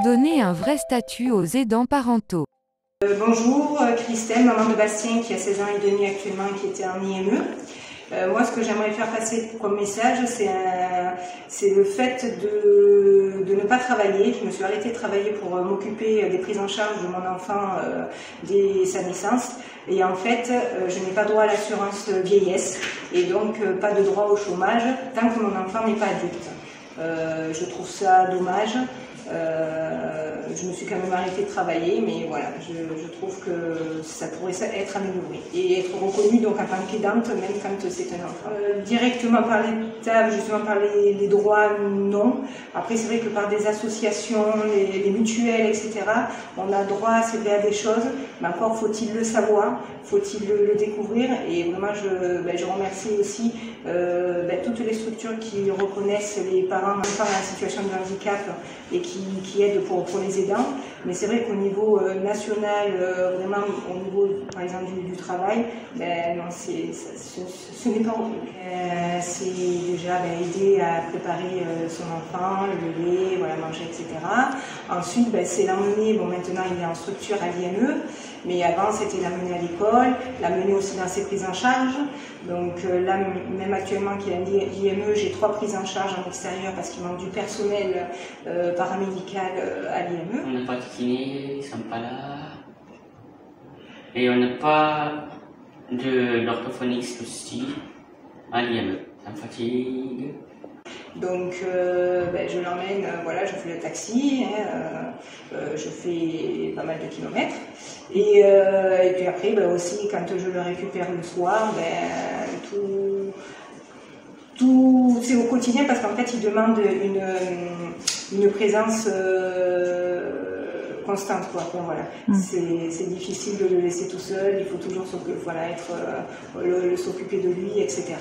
donner un vrai statut aux aidants parentaux. Bonjour, Christelle, maman de Bastien qui a 16 ans et demi actuellement, qui était en IME. Moi, ce que j'aimerais faire passer comme message, c'est le fait de ne pas travailler. Je me suis arrêtée de travailler pour m'occuper des prises en charge de mon enfant dès sa naissance. Et en fait, je n'ai pas droit à l'assurance vieillesse et donc pas de droit au chômage tant que mon enfant n'est pas adulte. Je trouve ça dommage. Je me suis quand même arrêtée de travailler, mais voilà, je trouve que ça pourrait être amélioré et être reconnu donc en tant qu'aidante, même quand c'est un enfant. Directement par l'État, justement par les droits, non. Après, c'est vrai que par des associations, les mutuelles, etc., on a droit, c'est vrai, à des choses, mais encore faut-il le savoir, faut-il le découvrir. Et vraiment, je remercie aussi toutes les structures qui reconnaissent les parents en situation de handicap et qui aident pour les aidants. Mais c'est vrai qu'au niveau national, vraiment au niveau par exemple du travail, non, ce n'est pas reconnu. C'est déjà aider à préparer son enfant, le lever, voilà, manger, etc. Ensuite, c'est l'emmener, bon maintenant il est en structure à l'IME, mais avant c'était l'amener à l'école, l'amener aussi dans ses prises en charge. Donc là, même actuellement qu'il y a l'IME, j'ai 3 prises en charge en extérieur parce qu'il manque du personnel paramédical à l'IME. On n'a pas de kiné, ils ne sont pas là. Et on n'a pas de l'orthophoniste aussi à l'IME. Ça me fatigue. Donc je l'emmène, voilà, je fais le taxi, je fais pas mal de kilomètres. Et puis après, aussi, quand je le récupère le soir, tout c'est au quotidien parce qu'en fait, il demande une présence constante, quoi. Bon, voilà. C'est difficile de le laisser tout seul, il faut toujours s'occuper de lui, etc.